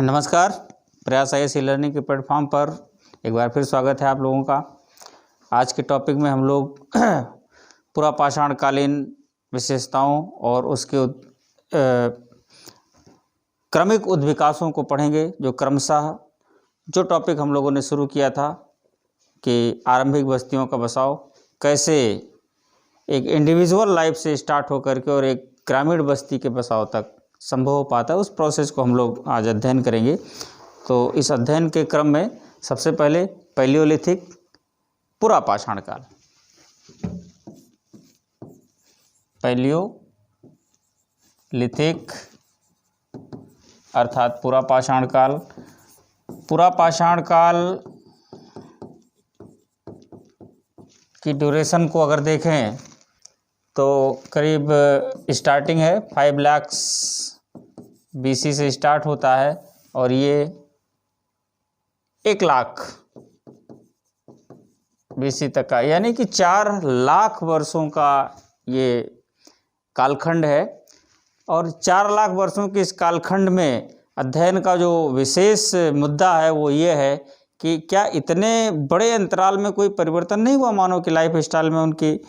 नमस्कार। प्रयास IAS learning के प्लेटफॉर्म पर एक बार फिर स्वागत है आप लोगों का। आज के टॉपिक में हम लोग पूरा पाषाणकालीन विशेषताओं और उसके क्रमिक उद्विकासों को पढ़ेंगे। जो क्रमशः जो टॉपिक हम लोगों ने शुरू किया था कि आरंभिक बस्तियों का बसाव कैसे एक इंडिविजुअल लाइफ से स्टार्ट होकर के और एक ग्रामीण बस्ती के बसाव तक संभव हो पाता है, उस प्रोसेस को हम लोग आज अध्ययन करेंगे। तो इस अध्ययन के क्रम में सबसे पहले पैलियोलिथिक पूरा पाषाण काल, पैलियोलिथिक अर्थात पूरा पाषाण काल। पूरा पाषाण काल की ड्यूरेशन को अगर देखें तो करीब स्टार्टिंग है 5 लाख BC से स्टार्ट होता है और ये 1 लाख BC तक का, यानी कि 4 लाख वर्षों का ये कालखंड है। और 4 लाख वर्षों के इस कालखंड में अध्ययन का जो विशेष मुद्दा है वो ये है कि क्या इतने बड़े अंतराल में कोई परिवर्तन नहीं हुआ मानव की लाइफ स्टाइल में, उनकी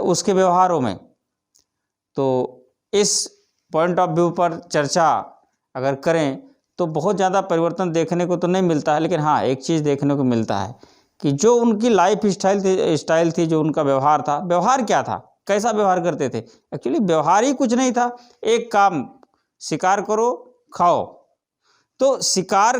उसके व्यवहारों में। तो इस पॉइंट ऑफ व्यू पर चर्चा अगर करें तो बहुत ज़्यादा परिवर्तन देखने को तो नहीं मिलता है, लेकिन हाँ एक चीज़ देखने को मिलता है कि जो उनकी लाइफ स्टाइल थी, जो उनका व्यवहार था, व्यवहार क्या था, कैसा व्यवहार करते थे। एक्चुअली व्यवहार ही कुछ नहीं था, एक काम शिकार करो खाओ। तो शिकार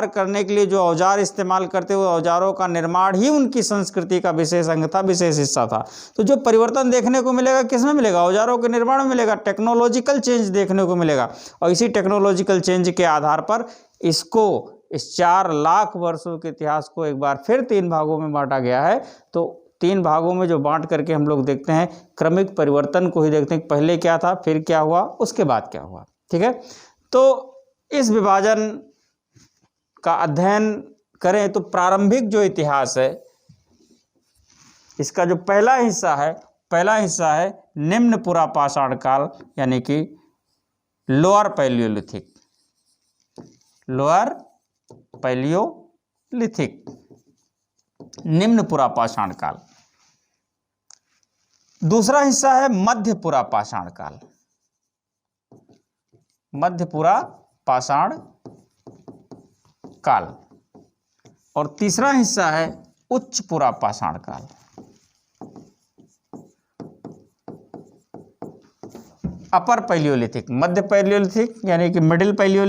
करने के लिए जो औजार इस्तेमाल करते हुए औजारों का निर्माण ही उनकी संस्कृति का विशेष अंग था, विशेष हिस्सा था। तो जो परिवर्तन देखने को मिलेगा किसमें मिलेगा, औजारों के निर्माण में मिलेगा, टेक्नोलॉजिकल चेंज देखने को मिलेगा। और इसी टेक्नोलॉजिकल चेंज के आधार पर इसको इस 4 लाख वर्षों के इतिहास को एक बार फिर 3 भागों में बांटा गया है। तो 3 भागों में जो बांट करके हम लोग देखते हैं क्रमिक परिवर्तन को ही देखते हैं, पहले क्या था, फिर क्या हुआ, उसके बाद क्या हुआ। ठीक है, तो इस विभाजन का अध्ययन करें तो प्रारंभिक जो इतिहास है इसका जो पहला हिस्सा है निम्न पूरा पाषाण काल, यानी कि लोअर पैलियोलिथिक। निम्न पूरा पाषाण काल। दूसरा हिस्सा है मध्य पूरा पाषाण काल, मध्य पूरा पाषाण काल। और तीसरा हिस्सा है उच्च पूरा पाषाण काल। अपर पैलियोलिथिक, मध्य पैलियोलिथिक यानी कि मिडिल पैलियो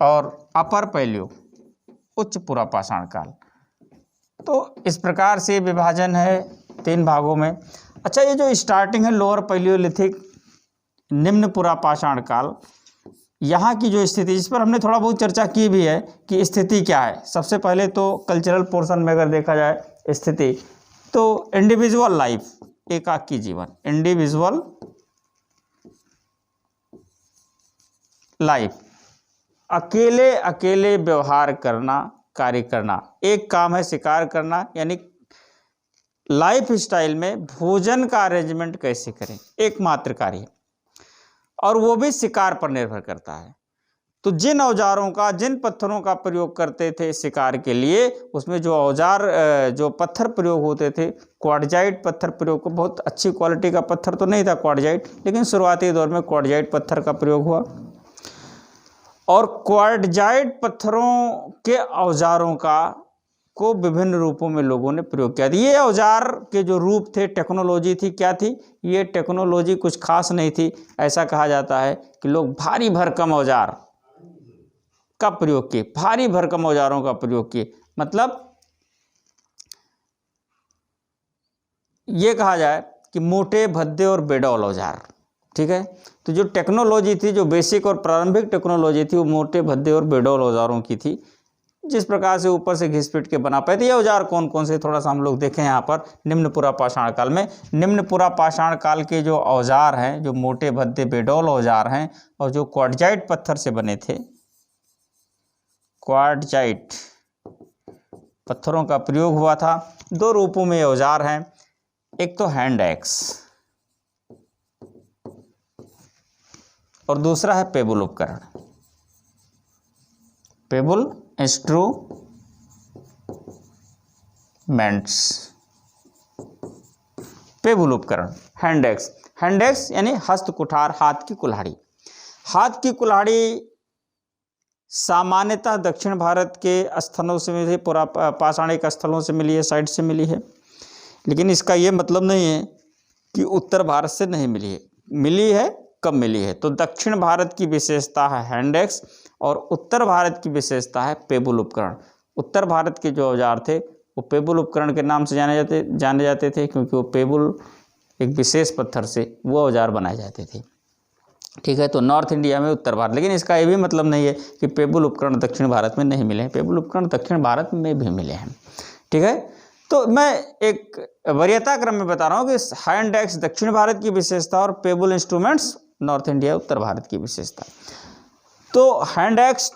और अपर पैलियो, उच्च पूरा पाषाण काल। तो इस प्रकार से विभाजन है 3 भागों में। अच्छा, ये जो स्टार्टिंग है लोअर पैलियोलिथिक, निम्न पूरा पाषाण काल, यहाँ की जो स्थिति, जिस पर हमने थोड़ा बहुत चर्चा की भी है कि स्थिति क्या है। सबसे पहले तो कल्चरल पोर्शन में अगर देखा जाए स्थिति, तो इंडिविजुअल लाइफ, एकाकी जीवन, इंडिविजुअल लाइफ, अकेले व्यवहार करना, कार्य करना। एक काम है शिकार करना, यानी लाइफ स्टाइल में भोजन का अरेंजमेंट कैसे करें, एकमात्र कार्य, और वो भी शिकार पर निर्भर करता है। तो जिन औजारों का, जिन पत्थरों का प्रयोग करते थे शिकार के लिए, उसमें जो औजार, जो पत्थर प्रयोग होते थे, क्वार्टजाइट पत्थर प्रयोग को, बहुत अच्छी क्वालिटी का पत्थर तो नहीं था क्वार्टजाइट, लेकिन शुरुआती दौर में क्वार्टजाइट पत्थर का प्रयोग हुआ। और क्वार्टजाइट पत्थरों के औजारों को विभिन्न रूपों में लोगों ने प्रयोग किया। ये औजार के जो रूप थे, टेक्नोलॉजी थी, क्या थी, ये टेक्नोलॉजी कुछ खास नहीं थी। ऐसा कहा जाता है कि लोग भारी भरकम औजार का प्रयोग किए, भारी भरकम औजारों का प्रयोग किए। मतलब ये कहा जाए कि मोटे, भद्दे और बेडौल औजार। ठीक है, तो जो टेक्नोलॉजी थी, जो बेसिक और प्रारंभिक टेक्नोलॉजी थी, वो मोटे, भद्दे और बेडौल औजारों की थी। जिस प्रकार से ऊपर से घिस-पिट के बना पाए थे। ये औजार कौन कौन से, थोड़ा सा हम लोग देखें यहाँ पर निम्न पूरा पाषाण काल में। निम्न पूरा पाषाण काल के जो औजार हैं, जो मोटे, भद्दे, बेडौल औजार हैं और जो क्वार्टजाइट पत्थर से बने थे, क्वार्टजाइट पत्थरों का प्रयोग हुआ था। 2 रूपों में ये औजार हैं। एक तो हैंड एक्स, और दूसरा है पेबुल उपकरण, पेबुल इंस्ट्रूमेंट्स, पेबुल उपकरण। हैंड एक्स यानी हस्त कुठार, हाथ की कुल्हाड़ी। हाथ की कुल्हाड़ी सामान्यतः दक्षिण भारत के स्थलों से मिली, पूरा पाषाणिक स्थलों से मिली है, साइड से मिली है, लेकिन इसका ये मतलब नहीं है कि उत्तर भारत से नहीं मिली है, कब मिली है। तो दक्षिण भारत की विशेषता है हैंड एक्स और उत्तर भारत की विशेषता है पेबुल उपकरण। उत्तर भारत के जो औजार थे वो पेबुल उपकरण के नाम से जाने जाते थे, क्योंकि वो पेबुल एक विशेष पत्थर से वो औजार बनाए जाते थे। ठीक है, तो नॉर्थ इंडिया में उत्तर भारत, लेकिन इसका ये भी मतलब नहीं है कि पेबुल उपकरण दक्षिण भारत में नहीं मिले हैं, पेबुल उपकरण दक्षिण भारत में भी मिले हैं। ठीक है, तो मैं एक वरीयता क्रम में बता रहा हूँ कि हैंड एक्स दक्षिण भारत की विशेषता और पेबुल इंस्ट्रूमेंट्स नॉर्थ इंडिया उत्तर भारत की विशेषता। तो हैंड एक्स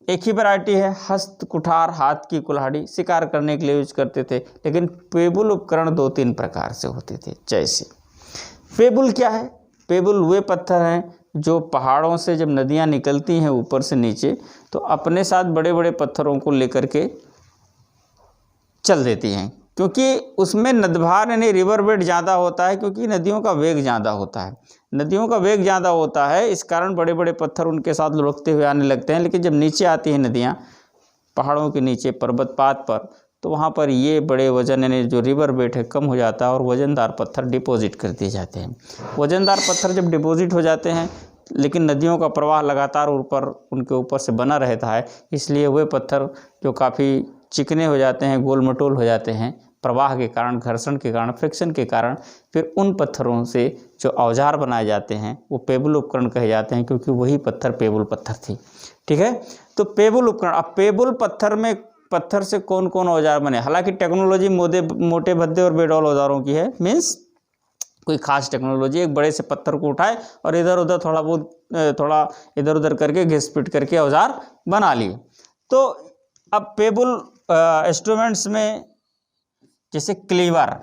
एक ही वैरायटी है, हस्त कुठार, हाथ की कुल्हाड़ी, शिकार करने के लिए यूज करते थे। लेकिन पेबुल उपकरण 2-3 प्रकार से होते थे। जैसे पेबुल क्या है? पेबुल वे पत्थर हैं जो पहाड़ों से जब नदियां निकलती हैं ऊपर से नीचे, तो अपने साथ बड़े बड़े पत्थरों को लेकर के चल देती हैं, क्योंकि उसमें नदभार यानी रिवर बेड ज़्यादा होता है, क्योंकि नदियों का वेग ज़्यादा होता है। नदियों का वेग ज़्यादा होता है, इस कारण बड़े बड़े पत्थर उनके साथ लुढ़कते हुए आने लगते हैं। लेकिन जब नीचे आती हैं नदियाँ पहाड़ों के नीचे पर्वतपात पर, तो वहाँ पर ये बड़े वजन यानी जो रिवर बेड है कम हो जाता है और वज़नदार पत्थर डिपॉजिट कर दिए जाते हैं। वज़नदार पत्थर जब डिपॉजिट हो जाते हैं, लेकिन नदियों का प्रवाह लगातार उनके ऊपर से बना रहता है, इसलिए वे पत्थर जो काफ़ी चिकने हो जाते हैं, गोल मटोल हो जाते हैं, प्रवाह के कारण, घर्षण के कारण, फ्रिक्शन के कारण, फिर उन पत्थरों से जो औजार बनाए जाते हैं वो पेबुल उपकरण कहे जाते हैं, क्योंकि वही पत्थर पेबुल पत्थर थी। ठीक है, तो पेबुल उपकरण। अब पेबुल पत्थर से कौन कौन औजार बने? हालांकि टेक्नोलॉजी मोटे भद्दे और बेडौल औजारों की है, मीन्स कोई खास टेक्नोलॉजी, एक बड़े से पत्थर को उठाए और इधर उधर थोड़ा इधर उधर करके घिस-पिट करके औजार बना लिए। तो अब पेबुल इंस्ट्रूमेंट्स में जैसे क्लीवर,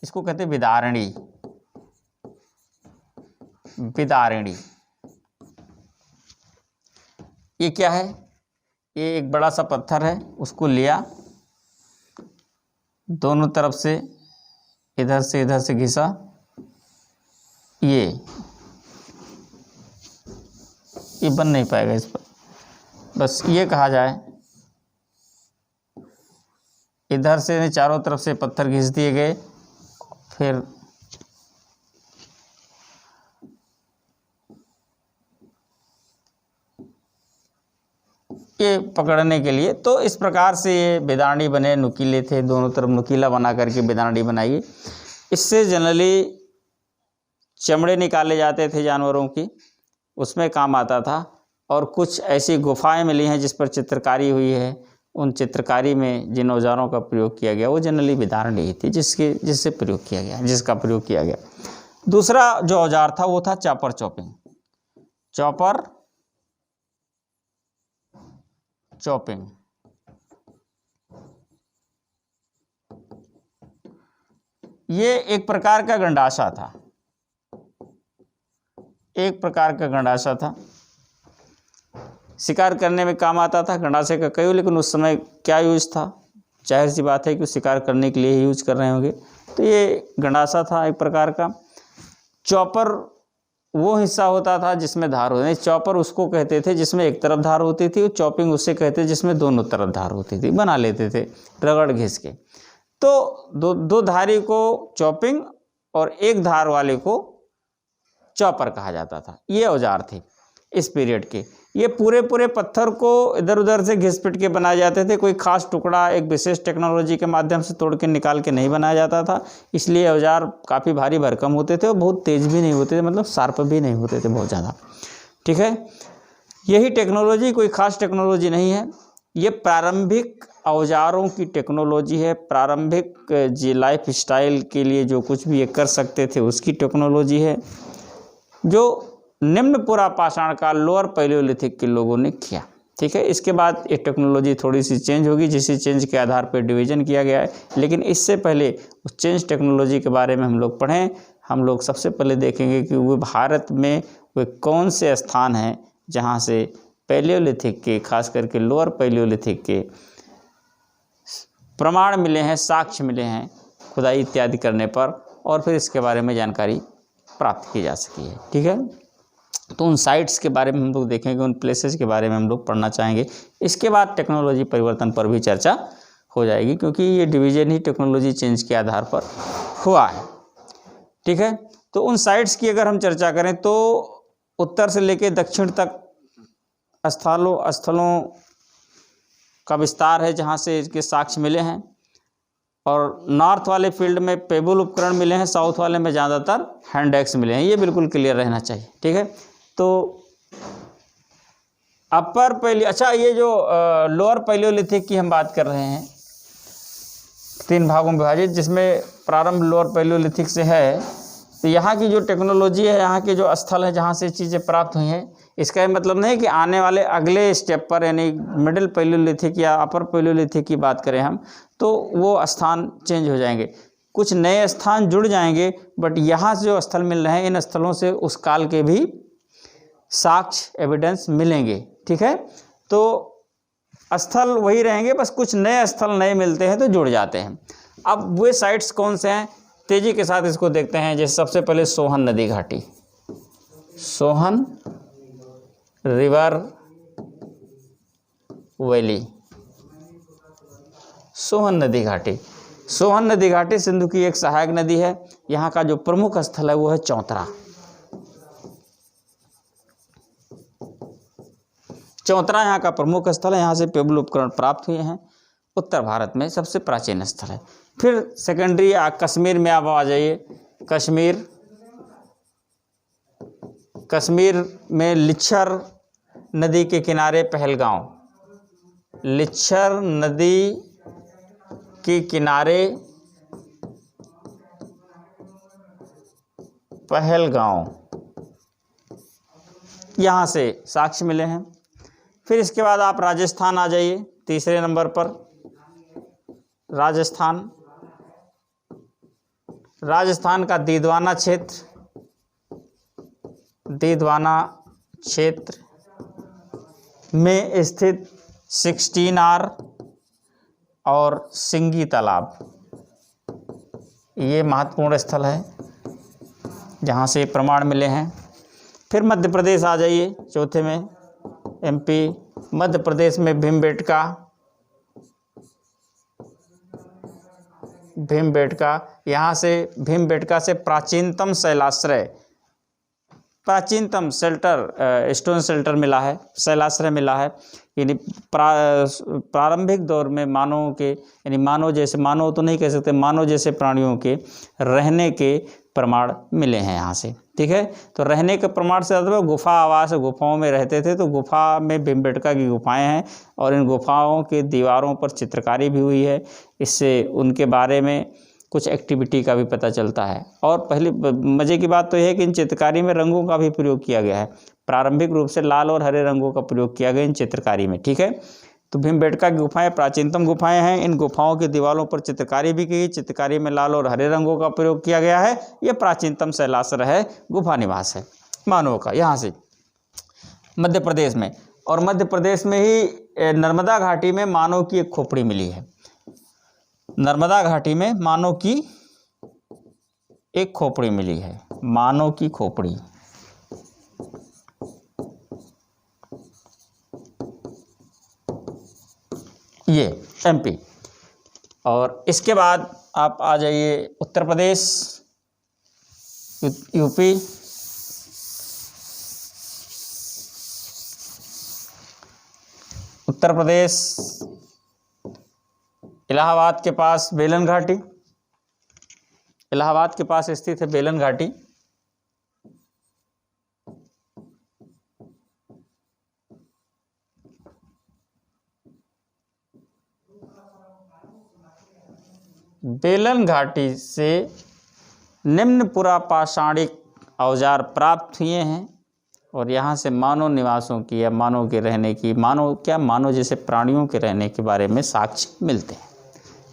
इसको कहते हैं विदारणी। ये क्या है? ये एक बड़ा सा पत्थर है, उसको लिया, दोनों तरफ से इधर से घिसा, ये बन नहीं पाएगा इस पर, बस ये कहा जाए इधर से चारों तरफ से पत्थर घिस दिए गए, फिर ये पकड़ने के लिए, तो इस प्रकार से ये बेदानी बने, नुकीले थे, दोनों तरफ नुकीला बना करके बेदानी बनाई। इससे जनरली चमड़े निकाले जाते थे जानवरों की, उसमें काम आता था। और कुछ ऐसी गुफाएं मिली हैं जिस पर चित्रकारी हुई है, उन चित्रकारी में जिन औजारों का प्रयोग किया गया वो जनरली बेदानी ही थी, जिसका प्रयोग किया गया। दूसरा जो औजार था वो था चॉपर चॉपिंग। ये एक प्रकार का गंडासा था, शिकार करने में काम आता था। गंडासे का कई, लेकिन उस समय क्या यूज था? जाहिर सी बात है कि शिकार करने के लिए ही यूज कर रहे होंगे, तो ये गंडासा था एक प्रकार का। चॉपर वो हिस्सा होता था जिसमें धार होती, चॉपर उसको कहते थे जिसमें एक तरफ धार होती थी, और चॉपिंग उससे कहते थे जिसमें दोनों तरफ धार होती थी, बना लेते थे रगड़ घिस के। तो दो धारी को चॉपिंग और एक धार वाले को चॉपर कहा जाता था। ये औजार थे इस पीरियड के। ये पूरे पत्थर को इधर उधर से घिस-पिट के बनाए जाते थे, कोई खास टुकड़ा एक विशेष टेक्नोलॉजी के माध्यम से तोड़ के निकाल के नहीं बनाया जाता था। इसलिए औजार काफ़ी भारी भरकम होते थे और बहुत तेज़ भी नहीं होते थे, मतलब शार्प भी नहीं होते थे बहुत ज़्यादा। ठीक है, यही टेक्नोलॉजी, कोई खास टेक्नोलॉजी नहीं है। ये प्रारंभिक औजारों की टेक्नोलॉजी है, प्रारंभिक लाइफ स्टाइल के लिए जो कुछ भी ये कर सकते थे उसकी टेक्नोलॉजी है, जो निम्न पुरा पाषाण काल, लोअर पैलियोलिथिक के लोगों ने किया। ठीक है, इसके बाद ये टेक्नोलॉजी थोड़ी सी चेंज होगी, जिस चेंज के आधार पर डिवीज़न किया गया है। लेकिन इससे पहले उस चेंज टेक्नोलॉजी के बारे में हम लोग पढ़ें, हम लोग सबसे पहले देखेंगे कि वो भारत में वे कौन से स्थान हैं जहाँ से पैलियोलिथिक के, खास करके लोअर पैलियोलिथिक के प्रमाण मिले हैं, साक्ष्य मिले हैं खुदाई इत्यादि करने पर, और फिर इसके बारे में जानकारी प्राप्त की जा सकी है। ठीक है, तो उन साइट्स के बारे में हम लोग देखेंगे, उन प्लेसेस के बारे में हम लोग पढ़ना चाहेंगे। इसके बाद टेक्नोलॉजी परिवर्तन पर भी चर्चा हो जाएगी, क्योंकि ये डिवीजन ही टेक्नोलॉजी चेंज के आधार पर हुआ है। ठीक है, तो उन साइट्स की अगर हम चर्चा करें तो उत्तर से लेकर दक्षिण तक स्थलों का विस्तार है जहाँ से इसके साक्ष्य मिले हैं, और नॉर्थ वाले फील्ड में पेबल उपकरण मिले हैं, साउथ वाले में ज़्यादातर हैंड एक्स मिले हैं। ये बिल्कुल क्लियर रहना चाहिए। ठीक है, तो अपर अच्छा ये जो लोअर पैलियोलिथिक की हम बात कर रहे हैं, 3 भागों में विभाजित, जिसमें प्रारंभ लोअर पैलियोलिथिक से है, तो यहाँ की जो टेक्नोलॉजी है, यहाँ के जो स्थल है जहाँ से चीज़ें प्राप्त हुई हैं, इसका मतलब नहीं कि आने वाले अगले स्टेप पर यानी मिडिल पैलियोलिथिक या अपर पैलियोलिथिक की बात करें हम, तो वो स्थान चेंज हो जाएंगे, कुछ नए स्थान जुड़ जाएंगे, बट यहाँ से जो स्थल मिल रहे हैं, इन स्थलों से उस काल के भी साक्ष्य एविडेंस मिलेंगे। ठीक है, तो स्थल वही रहेंगे, बस कुछ नए स्थल नए मिलते हैं तो जुड़ जाते हैं। अब वे साइट्स कौन से हैं, तेज़ी के साथ इसको देखते हैं। जैसे सबसे पहले सोहन नदी घाटी, सोहन रिवर वैली, सोहन नदी घाटी। सोहन नदी घाटी सिंधु की एक सहायक नदी है। यहाँ का जो प्रमुख स्थल है वो है चौतरा। चौतरा यहाँ का प्रमुख स्थल है, यहाँ से पेबल उपकरण प्राप्त हुए हैं। उत्तर भारत में सबसे प्राचीन स्थल है। फिर सेकेंडरी कश्मीर में आप आ जाइए। कश्मीर में लिच्छर नदी के किनारे पहलगांव, लिच्छर नदी के किनारे पहलगांव, यहाँ से साक्ष्य मिले हैं। फिर इसके बाद आप राजस्थान आ जाइए, तीसरे नंबर पर राजस्थान का दीदवाना क्षेत्र में स्थित 16R और सिंगी तालाब, ये महत्वपूर्ण स्थल है जहाँ से प्रमाण मिले हैं। फिर मध्य प्रदेश आ जाइए, चौथे में MP। मध्य प्रदेश में भीमबेटका, यहाँ से भीमबेटका से प्राचीनतम शेल्टर स्टोन शेल्टर मिला है, शैलाश्रय मिला है। यानी प्रारंभिक दौर में मानव तो नहीं कह सकते, मानव जैसे प्राणियों के रहने के प्रमाण मिले हैं यहाँ से। ठीक है, तो रहने के प्रमाण से मतलब गुफा आवास, गुफाओं में रहते थे, तो गुफा में भीमबेटका की गुफाएं हैं और इन गुफाओं के दीवारों पर चित्रकारी भी हुई है। इससे उनके बारे में कुछ एक्टिविटी का भी पता चलता है। और पहली मज़े की बात तो यह है कि इन चित्रकारी में रंगों का भी प्रयोग किया गया है। प्रारंभिक रूप से लाल और हरे रंगों का प्रयोग किया गया इन चित्रकारी में। ठीक है, तो भीमबेटका की गुफाएं प्राचीनतम गुफाएं हैं। इन गुफाओं की दीवारों पर चित्रकारी भी की, चित्रकारी में लाल और हरे रंगों का प्रयोग किया गया है। यह प्राचीनतम शैलाश्रय है, गुफा निवास है मानव का। यहाँ से मध्य प्रदेश में, और मध्य प्रदेश में ही नर्मदा घाटी में मानव की एक खोपड़ी मिली है। नर्मदा घाटी में मानव की एक खोपड़ी मिली है, मानव की खोपड़ी। ये MP। और इसके बाद आप आ जाइए उत्तर प्रदेश, UP। उत्तर प्रदेश इलाहाबाद के पास बेलन घाटी, इलाहाबाद के पास स्थित है बेलन घाटी। बेलन घाटी से निम्न पुरापाषाणिक औजार प्राप्त हुए हैं और यहाँ से मानव निवासों की या मानव के रहने की, मानव जैसे प्राणियों के रहने के बारे में साक्ष्य मिलते हैं।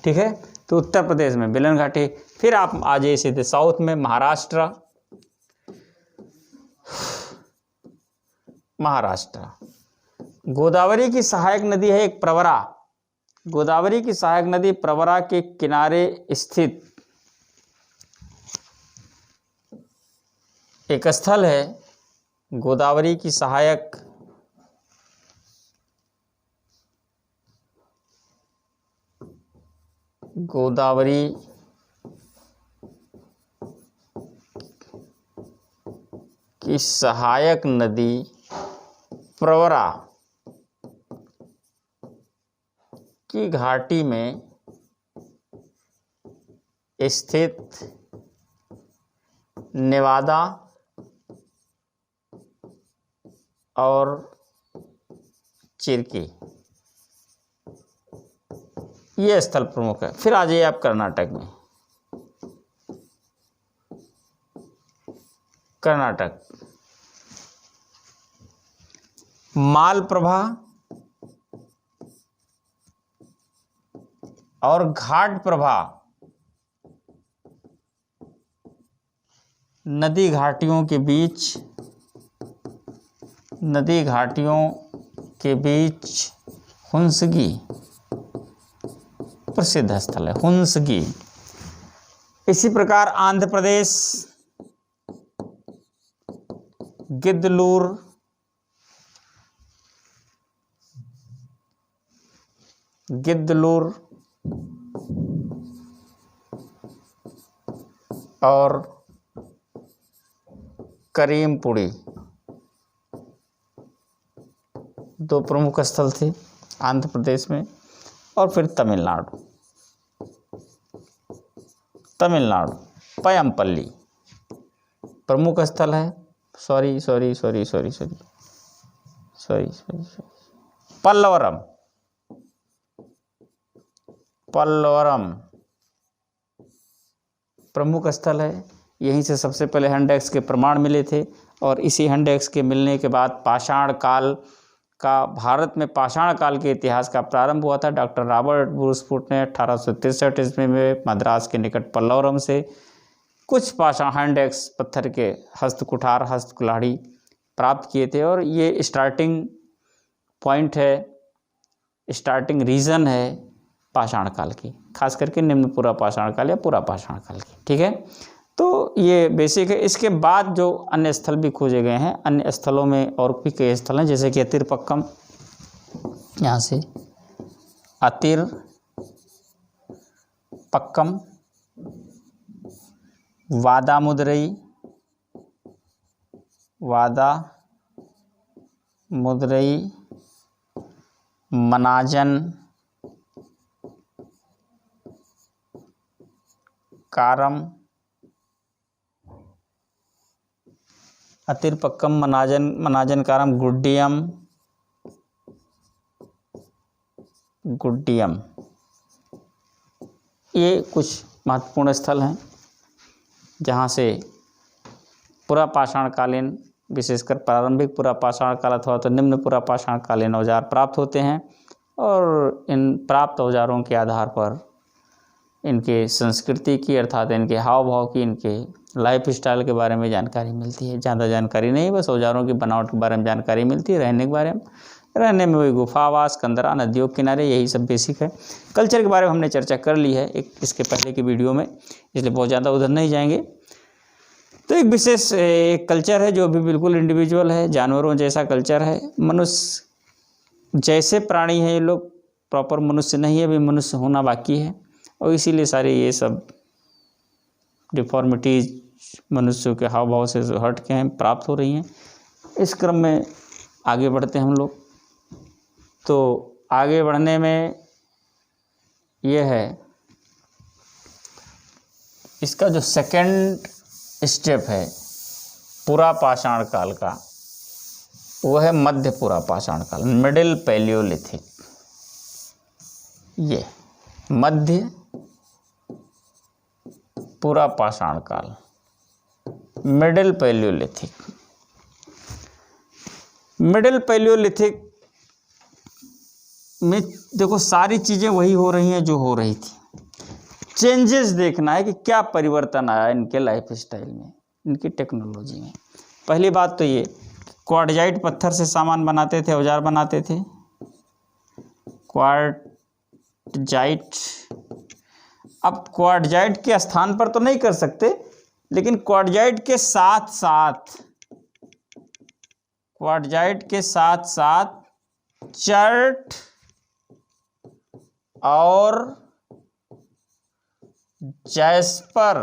ठीक है, तो उत्तर प्रदेश में बेलन घाटी, फिर आप आ जाइए सीधे साउथ में, महाराष्ट्र। गोदावरी की सहायक नदी है एक प्रवरा। गोदावरी की सहायक नदी प्रवरा के किनारे स्थित एक स्थल है। गोदावरी की सहायक नदी प्रवरा की घाटी में स्थित नेवादा और चिरकी, ये स्थल प्रमुख है। फिर आ जाइए आप कर्नाटक में। कर्नाटक मालप्रभा और घाटप्रभा नदी घाटियों के बीच हुंसगी प्रसिद्ध स्थल है, हुंसगी। इसी प्रकार आंध्र प्रदेश गिद्धलूर और करीमपुड़ी दो प्रमुख स्थल थे आंध्र प्रदेश में। और फिर तमिलनाडु पयमपल्ली प्रमुख स्थल है। पल्लवरम प्रमुख स्थल है। यहीं से सबसे पहले हैंडेक्स के प्रमाण मिले थे और इसी हैंडेक्स के मिलने के बाद पाषाण काल का, भारत में पाषाण काल के इतिहास का प्रारंभ हुआ था। डॉक्टर रॉबर्ट ब्रूसफुट ने 1863 ईस्वी में मद्रास के निकट पल्लवरम से कुछ पाषाण हैंडेक्स पत्थर के हस्तकुठार हस्तकुल्हाड़ी प्राप्त किए थे और ये स्टार्टिंग पॉइंट है, स्टार्टिंग रीजन है पाषाण काल की, खास करके निम्न पूरा पाषाण काल या पूरा पाषाण काल की। ठीक है, तो ये बेसिक है। इसके बाद जो अन्य स्थल भी खोजे गए हैं, अन्य स्थलों में और भी कई स्थल हैं, जैसे कि अतिरपक्कम, यहाँ से अतिरपक्कम, वादामुदरई, मनाजन, कारम, अतिरपक्कम, मनाजन कारम, गुड्डियम, ये कुछ महत्वपूर्ण स्थल हैं जहाँ से पुरापाषाणकालीन, विशेषकर प्रारंभिक पुरापाषाण काल अथवा तो निम्न पुरापाषाणकालीन औजार प्राप्त होते हैं और इन प्राप्त औजारों के आधार पर इनके संस्कृति की, अर्थात इनके हाव भाव की, इनके लाइफ स्टाइल के बारे में जानकारी मिलती है। ज़्यादा जानकारी नहीं, बस औजारों की बनावट के बारे में जानकारी मिलती है। रहने के बारे में, रहने में वही गुफावास, कंदरा, नदियों के किनारे, यही सब बेसिक है। कल्चर के बारे में हमने चर्चा कर ली है एक इसके पहले की वीडियो में, इसलिए बहुत ज़्यादा उधर नहीं जाएंगे। तो एक विशेष एक कल्चर है जो भी बिल्कुल इंडिविजुअल है, जानवरों जैसा कल्चर है। मनुष्य जैसे प्राणी हैं ये लोग, प्रॉपर मनुष्य नहीं है, अभी मनुष्य होना बाकी है और इसीलिए सारे ये सब डिफॉर्मिटीज़ मनुष्यों के हाव भाव से हट के हैं, प्राप्त हो रही हैं। इस क्रम में आगे बढ़ते हैं हम लोग। तो आगे बढ़ने में ये है, इसका जो सेकंड स्टेप है पुरापाषाण काल का, वो है मध्य पुरापाषाण काल, मिडिल पैलियोलिथिक। ये मध्य पुरापाषाण काल, मिडिल पैलियोलिथिक। मिडिल पैलियोलिथिक में देखो सारी चीज़ें वही हो रही हैं जो हो रही थी। चेंजेस देखना है कि क्या परिवर्तन आया इनके लाइफ स्टाइल में, इनकी टेक्नोलॉजी में। पहली बात तो ये, क्वार्टजाइट पत्थर से सामान बनाते थे, औजार बनाते थे, क्वार्टजाइट। अब क्वार्टजाइट के स्थान पर तो नहीं कर सकते, लेकिन क्वार्टजाइट के साथ साथ, क्वार्टजाइट के साथ साथ चर्ट और जैस्पर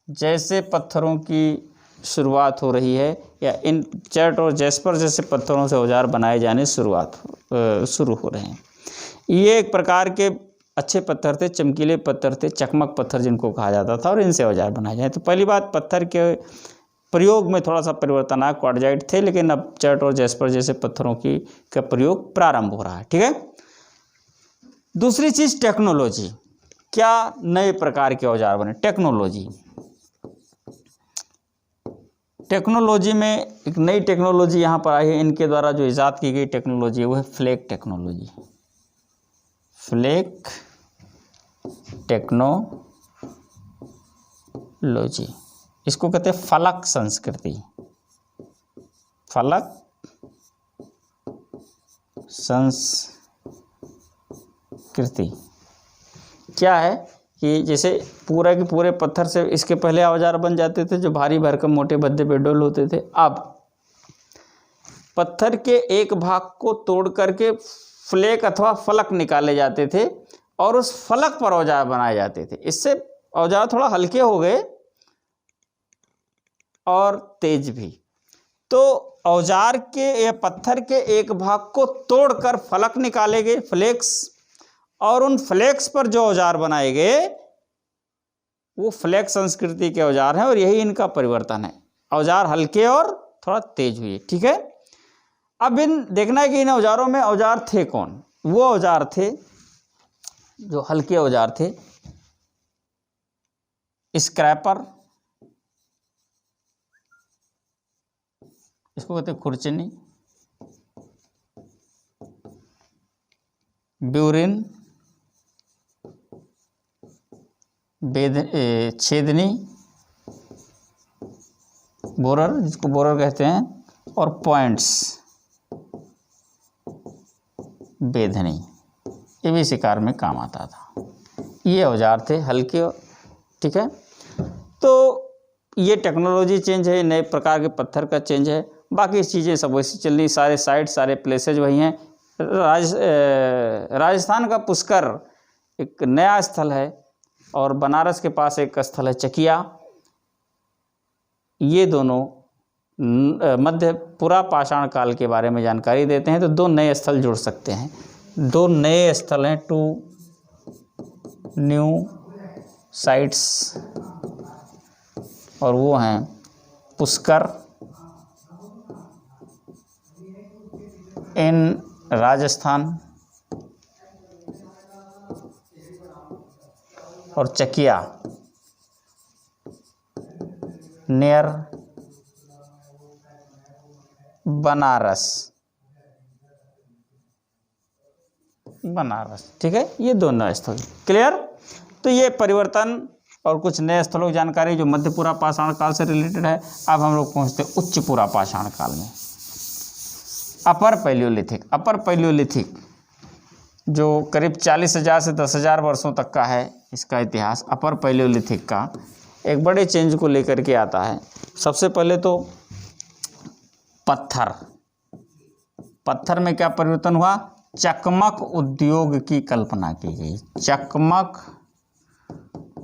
जैसे पत्थरों की शुरुआत हो रही है, या इन चर्ट और जैस्पर जैसे पत्थरों से औजार बनाए जाने शुरू हो रहे हैं। ये एक प्रकार के अच्छे पत्थर थे, चमकीले पत्थर थे, चकमक पत्थर जिनको कहा जाता था, और इनसे औजार बनाए जाए। तो पहली बात, पत्थर के प्रयोग में थोड़ा सा परिवर्तन आया। क्वार्टजाइट थे, लेकिन अब चर्ट और जैस्पर जैसे पत्थरों का प्रयोग प्रारंभ हो रहा है। ठीक है। दूसरी चीज़ टेक्नोलॉजी, क्या नए प्रकार के औजार बने। टेक्नोलॉजी में एक नई टेक्नोलॉजी यहाँ पर आई है, इनके द्वारा जो इजाद की गई टेक्नोलॉजी है वो है फ्लेक टेक्नोलॉजी। फ्लेक टेक्नोलॉजी, इसको कहते हैं फलक संस्कृति। फलक संस्कृति क्या है कि जैसे पूरा के पूरे पत्थर से इसके पहले औजार बन जाते थे जो भारी भरकम मोटे भद्दे बेडोल होते थे। अब पत्थर के एक भाग को तोड़ करके फ्लेक अथवा फलक निकाले जाते थे और उस फलक पर औजार बनाए जाते थे। इससे औजार थोड़ा हल्के हो गए और तेज भी। तो औजार के या पत्थर के एक भाग को तोड़कर फलक निकाले गए, फ्लेक्स, और उन फ्लेक्स पर जो औजार बनाए गए वो फ्लेक्स संस्कृति के औजार हैं, और यही इनका परिवर्तन है। औजार हल्के और थोड़ा तेज हुए। ठीक है। अब देखना है कि इन औजारों में औजार थे कौन। वो औजार थे जो हल्के औजार थे, स्क्रैपर, इसको कहते हैं खुरचनी, ब्यूरिन, छेदनी, बोरर, जिसको बोरर कहते हैं, और पॉइंट्स, बेधनी। ये भी शिकार में काम आता था। ये औजार थे हल्के। ठीक है। तो ये टेक्नोलॉजी चेंज है, नए प्रकार के पत्थर का चेंज है। बाकी चीज़ें सब वैसी चल रही, सारे साइट सारे प्लेसेज वही हैं। राजस्थान का पुष्कर एक नया स्थल है, और बनारस के पास एक स्थल है चकिया। ये दोनों मध्य पुरा पाषाण काल के बारे में जानकारी देते हैं। तो दो नए स्थल जुड़ सकते हैं। दो नए स्थल हैं, 2 न्यू साइट्स, और वो हैं पुष्कर इन राजस्थान और चकिया नियर बनारस। ठीक है। ये दोनों स्थल क्लियर। तो ये परिवर्तन और कुछ नए स्थलों की जानकारी जो मध्यपुरा पाषाण काल से रिलेटेड है। अब हम लोग पहुंचते हैं उच्च पुरा पाषाण काल में। अपर पैलियोलिथिक जो करीब 40,000 से 10,000 वर्षों तक का है इसका इतिहास। अपर पैलियोलिथिक का एक बड़े चेंज को लेकर के आता है। सबसे पहले तो पत्थर में क्या परिवर्तन हुआ। चकमक उद्योग की कल्पना की गई। चकमक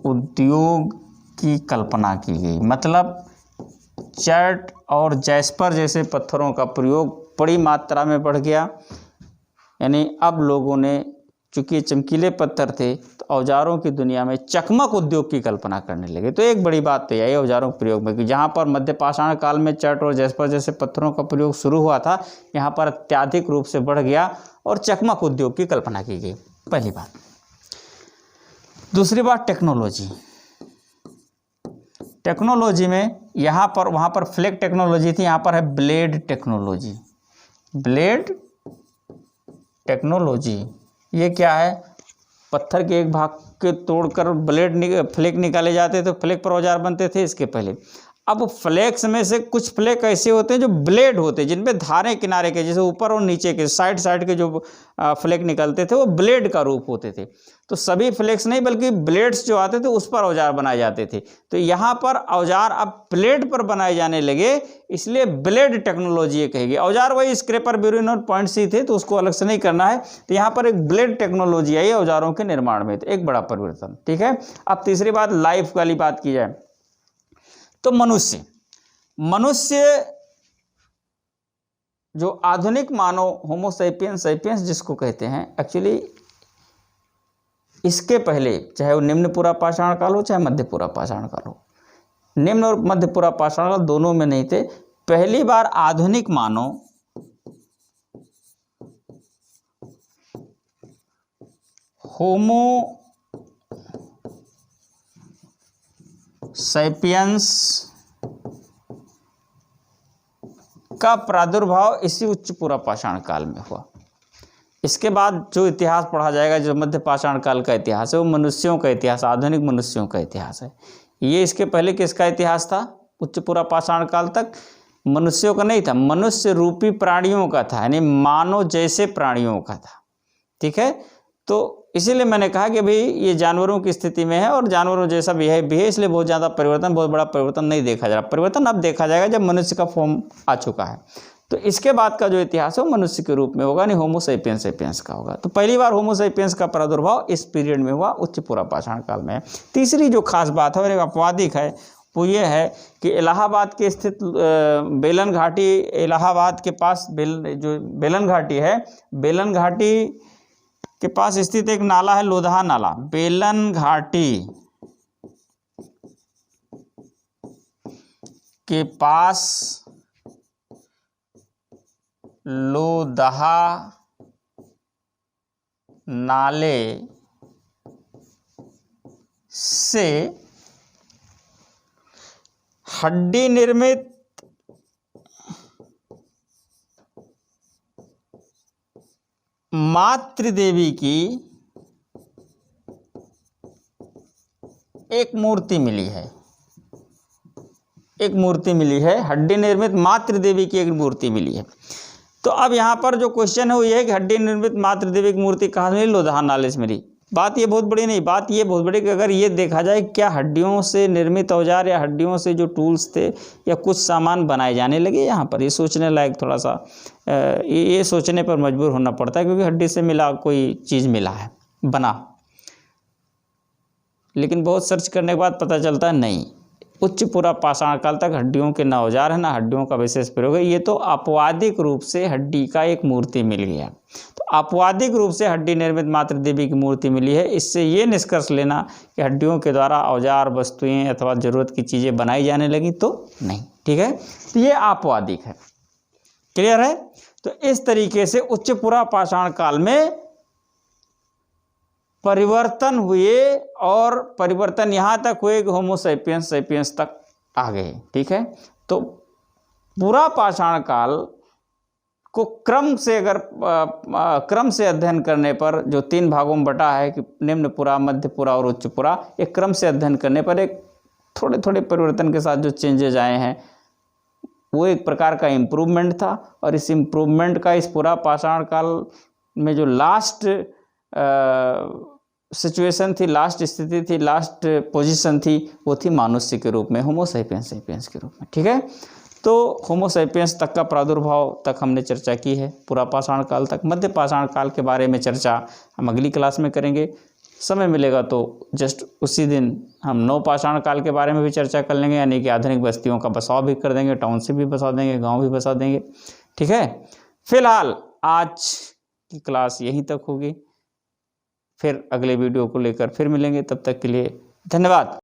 उद्योग की कल्पना की गई, मतलब चर्ट और जैस्पर जैसे पत्थरों का प्रयोग बड़ी मात्रा में बढ़ गया। यानी अब लोगों ने, चूँकि ये चमकीले पत्थर थे, तो औजारों की दुनिया में चकमक उद्योग की कल्पना करने लगे। तो एक बड़ी बात तो यही औजारों के प्रयोग में कि जहाँ पर मध्य पाषाण काल में चर्ट और जैस्पर जैसे पत्थरों का प्रयोग शुरू हुआ था, यहाँ पर अत्यधिक रूप से बढ़ गया और चकमक उद्योग की कल्पना की गई। पहली बात। दूसरी बात, टेक्नोलॉजी में यहाँ पर, वहाँ पर फ्लेक टेक्नोलॉजी थी, यहाँ पर है ब्लेड टेक्नोलॉजी। ब्लेड टेक्नोलॉजी ये क्या है। पत्थर के एक भाग के तोड़कर फ्लेक निकाले जाते थे, फ्लेक पर औजार बनते थे इसके पहले। अब फ्लेक्स में से कुछ फ्लेक ऐसे होते हैं जो ब्लेड होते हैं, जिनपे धारें किनारे के, जैसे ऊपर और नीचे के साइड के जो फ्लेक निकलते थे वो ब्लेड का रूप होते थे। तो सभी फ्लेक्स नहीं बल्कि ब्लेड्स जो आते थे उस पर औजार बनाए जाते थे। तो यहाँ पर औजार अब ब्लेड पर बनाए जाने लगे, इसलिए ब्लेड टेक्नोलॉजी ये कहेगी। औजार वही स्क्रैपर, ब्यूरिन और पॉइंट सी थे, तो उसको अलग से नहीं करना है। तो यहाँ पर एक ब्लेड टेक्नोलॉजी आई औजारों के निर्माण में, तो एक बड़ा परिवर्तन। ठीक है, अब तीसरी बात लाइफ वाली बात की जाए तो मनुष्य जो आधुनिक मानव होमो सैपियंस जिसको कहते हैं, एक्चुअली इसके पहले चाहे वो निम्न पूरा पाषाण काल हो चाहे मध्य पूरा पाषाण काल हो, निम्न और मध्य पूरा पाषाण काल दोनों में नहीं थे। पहली बार आधुनिक मानव होमो सैपियंस का प्रादुर्भाव इसी उच्च पूरा पाषाण काल में हुआ। इसके बाद जो इतिहास पढ़ा जाएगा, जो मध्य पाषाण काल का इतिहास है, वो मनुष्यों का इतिहास, आधुनिक मनुष्यों का इतिहास है। ये इसके पहले किसका इतिहास था? उच्च पूरा पाषाण काल तक मनुष्यों का नहीं था, मनुष्य रूपी प्राणियों का था, यानी मानव जैसे प्राणियों का था। ठीक है, तो इसीलिए मैंने कहा कि भाई ये जानवरों की स्थिति में है और जानवरों जैसा बिहेव भी है, इसलिए बहुत ज़्यादा परिवर्तन, बहुत बड़ा परिवर्तन नहीं देखा जा रहा। परिवर्तन अब देखा जाएगा जब मनुष्य का फॉर्म आ चुका है। तो इसके बाद का जो इतिहास है वो मनुष्य के रूप में होगा, नहीं होमो सैपियंस का होगा। तो पहली बार होमो सैपियंस का प्रादुर्भाव इस पीरियड में हुआ, उच्च पूरा पाषाण काल में। तीसरी जो खास बात है और एक अपवादिक है वो ये है कि इलाहाबाद के स्थित बेलन घाटी, इलाहाबाद के पास जो बेलन घाटी है, बेलन घाटी के पास स्थित एक नाला है लोधा नाला। बेलन घाटी के पास लोधा नाले से हड्डी निर्मित मातृदेवी की एक मूर्ति मिली है, एक मूर्ति मिली है, हड्डी निर्मित मातृदेवी की एक मूर्ति मिली है। तो अब यहाँ पर जो क्वेश्चन है वो ये है कि हड्डी निर्मित मातृदेवी की मूर्ति कहाँ मिली? लोधा नाले से मिली। बात ये बहुत बड़ी नहीं, बात ये बहुत बड़ी कि अगर ये देखा जाए क्या हड्डियों से निर्मित औजार या हड्डियों से जो टूल्स थे या कुछ सामान बनाए जाने लगे यहाँ पर, ये सोचने लायक थोड़ा सा ये सोचने पर मजबूर होना पड़ता है, क्योंकि हड्डी से मिला कोई चीज़ मिला है बना, लेकिन बहुत सर्च करने के बाद पता चलता है नहीं, उच्च पूरा पाषाण काल तक हड्डियों के न औजार है ना हड्डियों का विशेष प्रयोग है। ये तो अपवादिक रूप से हड्डी का एक मूर्ति मिल गया। तो अपवादिक रूप से हड्डी निर्मित मातृदेवी की मूर्ति मिली है, इससे ये निष्कर्ष लेना कि हड्डियों के द्वारा औजार, वस्तुएं अथवा ज़रूरत की चीज़ें बनाई जाने लगी तो नहीं। ठीक है, तो ये अपवादिक है। क्लियर है? तो इस तरीके से उच्च पूरा पाषाण काल में परिवर्तन हुए और परिवर्तन यहाँ तक हुए कि होमो सैपियंस तक आ गए। ठीक है, तो पूरा पाषाण काल को क्रम से अगर क्रम से अध्ययन करने पर, जो 3 भागों में बटा है कि निम्न पूरा, मध्य पूरा और उच्च पूरा, एक क्रम से अध्ययन करने पर एक थोड़े थोड़े परिवर्तन के साथ जो चेंजेज आए हैं वो एक प्रकार का इम्प्रूवमेंट था। और इस इम्प्रूवमेंट का इस पूरा पाषाण काल में जो लास्ट सिचुएशन थी, लास्ट स्थिति थी, लास्ट पोजीशन थी, वो थी मानुष्य के रूप में, होमो सैपियंस के रूप में। ठीक है, तो होमो सैपियंस तक का प्रादुर्भाव तक हमने चर्चा की है, पूरा पाषाण काल तक। मध्य पाषाण काल के बारे में चर्चा हम अगली क्लास में करेंगे। समय मिलेगा तो जस्ट उसी दिन हम नव पाषाण काल के बारे में भी चर्चा कर लेंगे, यानी कि आधुनिक बस्तियों का बसाव भी कर देंगे, टाउनशिप भी बसा देंगे, गाँव भी बसा देंगे। ठीक है, फिलहाल आज की क्लास यहीं तक होगी, फिर अगले वीडियो को लेकर फिर मिलेंगे। तब तक के लिए धन्यवाद।